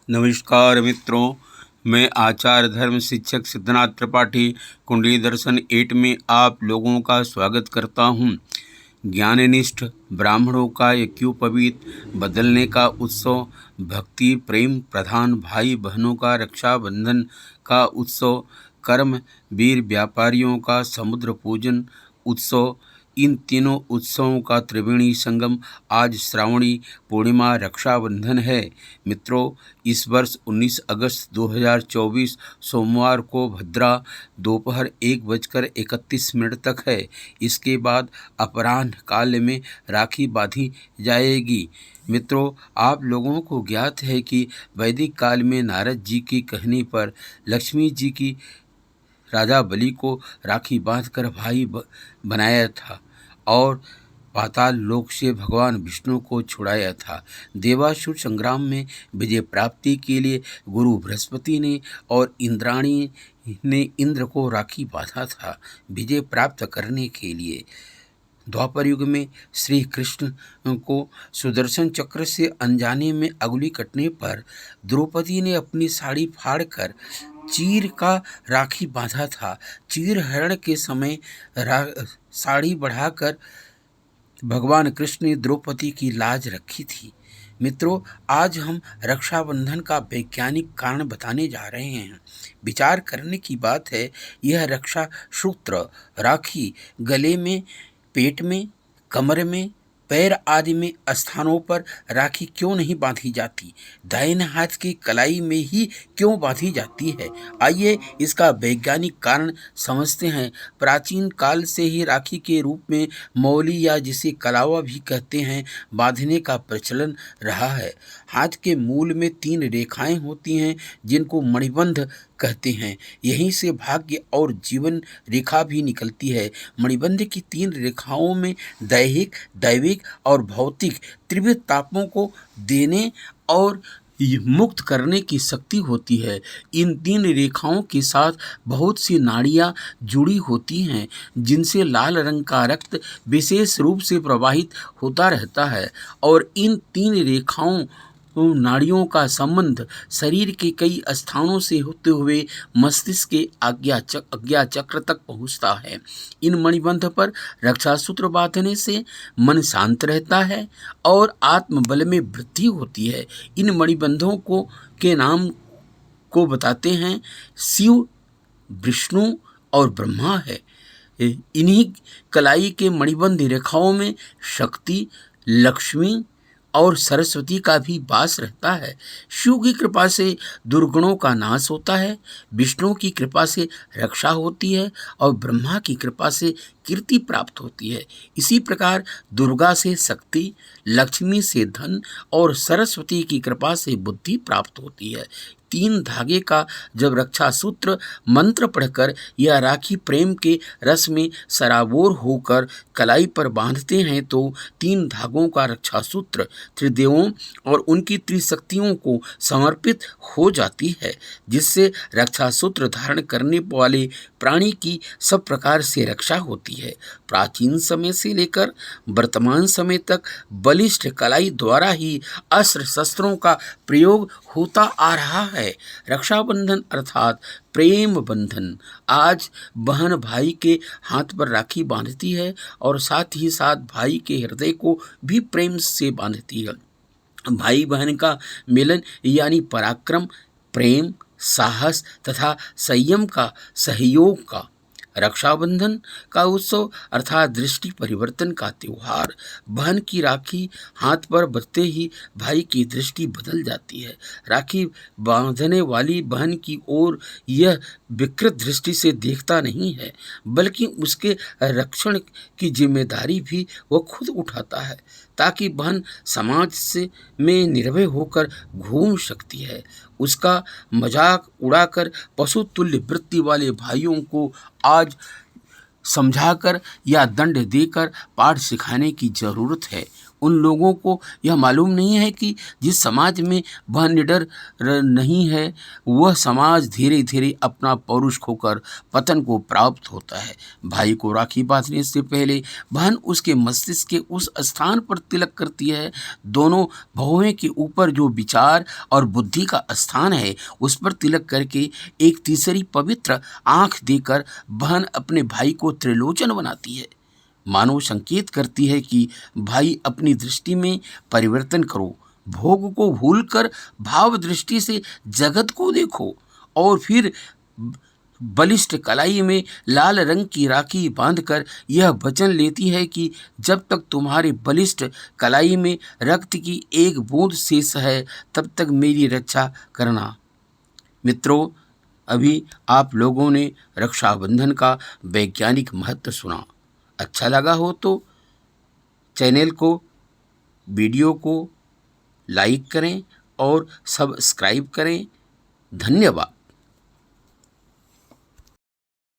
नमस्कार मित्रों, मैं आचार्य धर्म शिक्षक सिद्धनाथ त्रिपाठी कुंडली दर्शन 8 में आप लोगों का स्वागत करता हूं। ज्ञाननिष्ठ ब्राह्मणों का यज्ञोपवीत बदलने का उत्सव, भक्ति प्रेम प्रधान भाई बहनों का रक्षाबंधन का उत्सव, कर्म वीर व्यापारियों का समुद्र पूजन उत्सव, इन तीनों उत्सवों का त्रिवेणी संगम आज श्रावणी पूर्णिमा रक्षाबंधन है। मित्रों, इस वर्ष 19 अगस्त 2024 सोमवार को भद्रा दोपहर 1:31 तक है। इसके बाद अपराह्न काल में राखी बांधी जाएगी। मित्रों, आप लोगों को ज्ञात है कि वैदिक काल में नारद जी की कहने पर लक्ष्मी जी की राजा बलि को राखी बांधकर भाई बनाया था और पाताल लोक से भगवान विष्णु को छुड़ाया था। देवासुर संग्राम में विजय प्राप्ति के लिए गुरु बृहस्पति ने और इंद्राणी ने इंद्र को राखी बांधा था विजय प्राप्त करने के लिए। द्वापर युग में श्री कृष्ण को सुदर्शन चक्र से अनजाने में अंगुली कटने पर द्रौपदी ने अपनी साड़ी फाड़कर चीर का राखी बांधा था। चीर हरण के समय साड़ी बढ़ाकर भगवान कृष्ण ने द्रौपदी की लाज रखी थी। मित्रों, आज हम रक्षाबंधन का वैज्ञानिक कारण बताने जा रहे हैं। विचार करने की बात है, यह रक्षा सूत्र राखी गले में, पेट में, कमर में, पैर आदि में स्थानों पर राखी क्यों नहीं बांधी जाती? दाहिने हाथ की कलाई में ही क्यों बांधी जाती है? आइए इसका वैज्ञानिक कारण समझते हैं। प्राचीन काल से ही राखी के रूप में मौली या जिसे कलावा भी कहते हैं बांधने का प्रचलन रहा है। हाथ के मूल में 3 रेखाएं होती हैं जिनको मणिबंध कहते हैं। यहीं से भाग्य और जीवन रेखा भी निकलती है। मणिबंध की 3 रेखाओं में दैहिक, दैविक और भौतिक त्रिविध तापों को देने और मुक्त करने की शक्ति होती है। इन 3 रेखाओं के साथ बहुत सी नाड़ियाँ जुड़ी होती हैं जिनसे लाल रंग का रक्त विशेष रूप से प्रवाहित होता रहता है और इन 3 रेखाओं नाड़ियों का संबंध शरीर के कई स्थानों से होते हुए मस्तिष्क के आज्ञा चक्र तक पहुंचता है। इन मणिबंध पर रक्षा सूत्र बांधने से मन शांत रहता है और आत्मबल में वृद्धि होती है। इन मणिबंधों के नाम को बताते हैं शिव, विष्णु और ब्रह्मा है। इन्हीं कलाई के मणिबंध रेखाओं में शक्ति, लक्ष्मी और सरस्वती का भी वास रहता है। शिव की कृपा से दुर्गुणों का नाश होता है, विष्णु की कृपा से रक्षा होती है और ब्रह्मा की कृपा से कीर्ति प्राप्त होती है। इसी प्रकार दुर्गा से शक्ति, लक्ष्मी से धन और सरस्वती की कृपा से बुद्धि प्राप्त होती है। 3 धागे का जब रक्षा सूत्र मंत्र पढ़कर या राखी प्रेम के रस में सराबोर होकर कलाई पर बांधते हैं तो 3 धागों का रक्षा सूत्र त्रिदेवों और उनकी त्रिशक्तियों को समर्पित हो जाती है, जिससे रक्षा सूत्र धारण करने वाले प्राणी की सब प्रकार से रक्षा होती है। प्राचीन समय से लेकर वर्तमान समय तक बलिष्ठ कलाई द्वारा ही अस्त्र शस्त्रों का प्रयोग होता आ रहा है। रक्षाबंधन अर्थात प्रेम बंधन। आज बहन भाई के हाथ पर राखी बांधती है और साथ ही साथ भाई के हृदय को भी प्रेम से बांधती है। भाई बहन का मिलन यानी पराक्रम, प्रेम, साहस तथा संयम का, सहयोग का। रक्षाबंधन का उत्सव अर्थात दृष्टि परिवर्तन का त्योहार। बहन की राखी हाथ पर बंधते ही भाई की दृष्टि बदल जाती है। राखी बांधने वाली बहन की ओर यह विकृत दृष्टि से देखता नहीं है, बल्कि उसके रक्षण की जिम्मेदारी भी वह खुद उठाता है, ताकि बहन समाज में निर्भय होकर घूम सकती है। उसका मजाक उड़ाकर पशु तुल्य वृत्ति वाले भाइयों को आज समझाकर या दंड देकर पाठ सिखाने की जरूरत है। उन लोगों को यह मालूम नहीं है कि जिस समाज में वह निडर नहीं है, वह समाज धीरे धीरे अपना पौरुष खोकर पतन को प्राप्त होता है। भाई को राखी बांधने से पहले बहन उसके मस्तिष्क के उस स्थान पर तिलक करती है। दोनों भौहें के ऊपर जो विचार और बुद्धि का स्थान है, उस पर तिलक करके एक तीसरी पवित्र आंख देकर बहन अपने भाई को त्रिलोचन बनाती है। मानो संकेत करती है कि भाई अपनी दृष्टि में परिवर्तन करो, भोग को भूलकर भाव दृष्टि से जगत को देखो। और फिर बलिष्ठ कलाई में लाल रंग की राखी बांधकर यह वचन लेती है कि जब तक तुम्हारे बलिष्ठ कलाई में रक्त की एक बूंद शेष है, तब तक मेरी रक्षा करना। मित्रों, अभी आप लोगों ने रक्षाबंधन का वैज्ञानिक महत्व सुना। अच्छा लगा हो तो चैनल को, वीडियो को लाइक करें और सब्सक्राइब करें। धन्यवाद।